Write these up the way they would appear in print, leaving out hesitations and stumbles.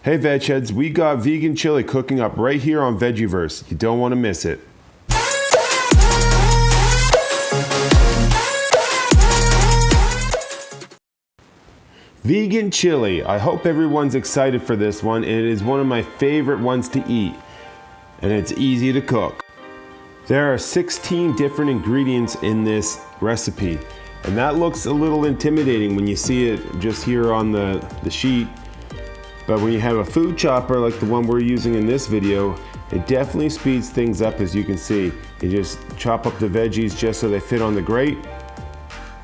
Hey veg heads, we got vegan chili cooking up right here on Vegiverse. You don't want to miss it. Vegan chili. I hope everyone's excited for this one. It is one of my favorite ones to eat, and it's easy to cook. There are 16 different ingredients in this recipe, and that looks a little intimidating when you see it just here on the sheet. But when you have a food chopper like the one we're using in this video, it definitely speeds things up. As you can see, you just chop up the veggies just so they fit on the grate,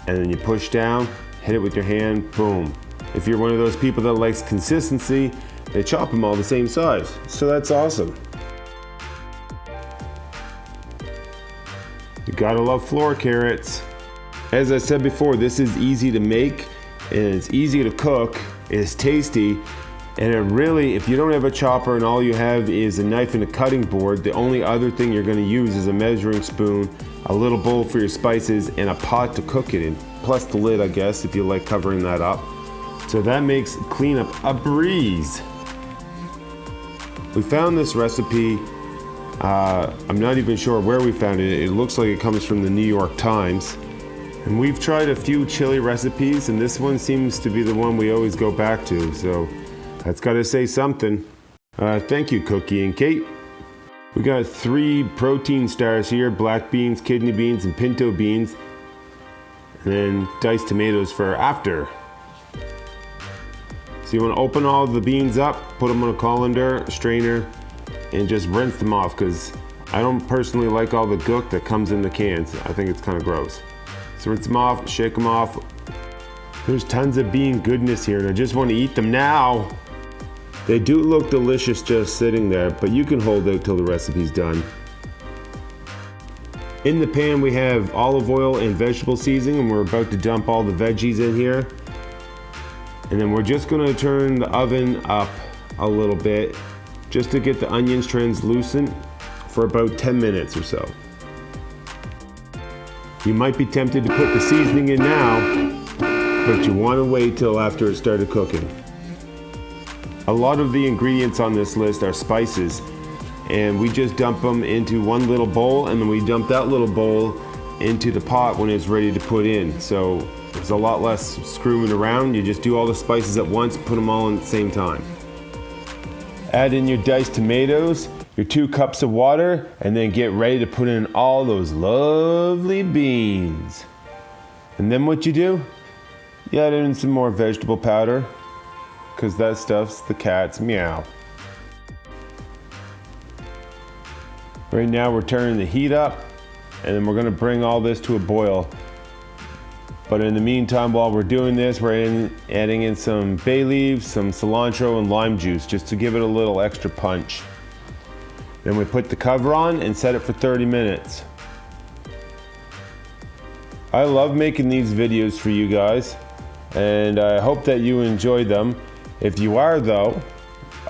and then you push down, hit it with your hand, boom. If you're one of those people that likes consistency, they chop them all the same size. So that's awesome. You gotta love floor carrots. As I said before, this is easy to make and it's easy to cook. It's tasty. And it really, if you don't have a chopper and all you have is a knife and a cutting board, the only other thing you're going to use is a measuring spoon, a little bowl for your spices, and a pot to cook it in. Plus the lid, I guess, if you like covering that up. So that makes cleanup a breeze. We found this recipe, I'm not even sure where we found it. It looks like it comes from the New York Times. And we've tried a few chili recipes, and this one seems to be the one we always go back to. So that's got to say something. Thank you, Cookie and Kate. We got 3 protein stars here: black beans, kidney beans, and pinto beans. And then diced tomatoes for after. So you want to open all the beans up, put them in a colander, strainer, and just rinse them off, because I don't personally like all the gook that comes in the cans. I think it's kind of gross. So rinse them off, shake them off. There's tons of bean goodness here, and I just want to eat them now. They do look delicious just sitting there, but you can hold out till the recipe's done. In the pan we have olive oil and vegetable seasoning, and we're about to dump all the veggies in here. And then we're just going to turn the oven up a little bit just to get the onions translucent for about 10 minutes or so. You might be tempted to put the seasoning in now, but you want to wait till after it started cooking. A lot of the ingredients on this list are spices, and we just dump them into one little bowl, and then we dump that little bowl into the pot when it's ready to put in. So there's a lot less screwing around. You just do all the spices at once, put them all in at the same time. Add in your diced tomatoes, your 2 cups of water, and then get ready to put in all those lovely beans. And then what you do? You add in some more vegetable powder, because that stuff's the cat's meow. Right now we're turning the heat up, and then we're going to bring all this to a boil. But in the meantime, while we're doing this, we're adding in some bay leaves, some cilantro, and lime juice, just to give it a little extra punch. Then we put the cover on and set it for 30 minutes. I love making these videos for you guys, and I hope that you enjoyed them. If you are though,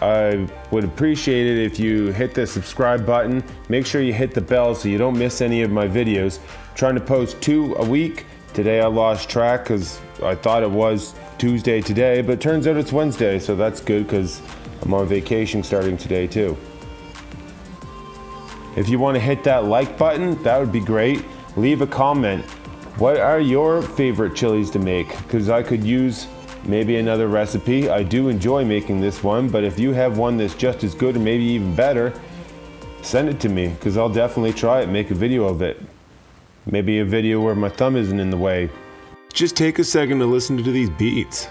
I would appreciate it if you hit the subscribe button. Make sure you hit the bell so you don't miss any of my videos. I'm trying to post 2 a week. Today I lost track because I thought it was Tuesday today, but it turns out it's Wednesday, so that's good because I'm on vacation starting today too. If you want to hit that like button, that would be great. Leave a comment. What are your favorite chilies to make? Because I could use maybe another recipe. I do enjoy making this one, but if you have one that's just as good or maybe even better, send it to me, because I'll definitely try it and make a video of it. Maybe a video where my thumb isn't in the way. Just take a second to listen to these beats.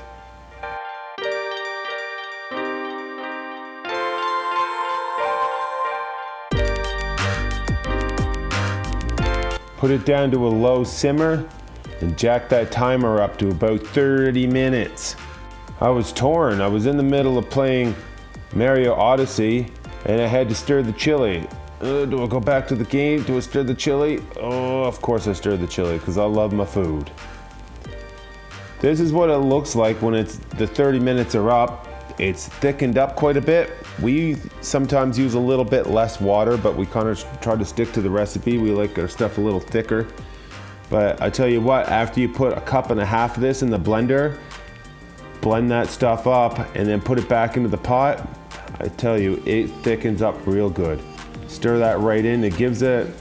Put it down to a low simmer and jack that timer up to about 30 minutes. I was torn. I was in the middle of playing Mario Odyssey and I had to stir the chili. Do I go back to the game? Do I stir the chili? Oh, of course I stir the chili because I love my food. This is what it looks like when the 30 minutes are up. It's thickened up quite a bit. We sometimes use a little bit less water, but we kind of try to stick to the recipe. We like our stuff a little thicker. But I tell you what, after you put 1.5 cups of this in the blender, blend that stuff up, and then put it back into the pot. I tell you, it thickens up real good. Stir that right in. It gives it,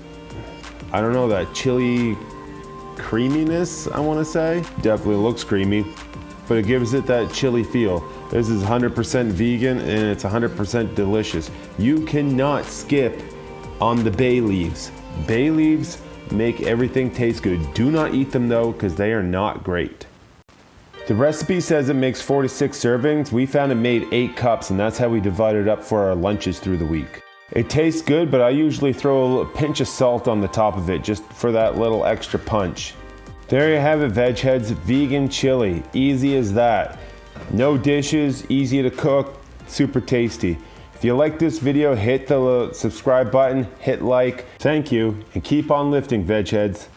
I don't know, that chili creaminess, I want to say. Definitely looks creamy, but it gives it that chili feel. This is 100% vegan and it's 100% delicious. You cannot skip on the bay leaves. Bay leaves make everything taste good. Do not eat them though, because they are not great. The recipe says it makes 4 to 6 servings. We found it made 8 cups, and that's how we divide it up for our lunches through the week. It tastes good, but I usually throw a pinch of salt on the top of it just for that little extra punch. There you have it, veg heads, vegan chili. Easy as that. No dishes, easy to cook, super tasty. If you like this video, hit the subscribe button, hit like. Thank you, and keep on lifting, veg heads.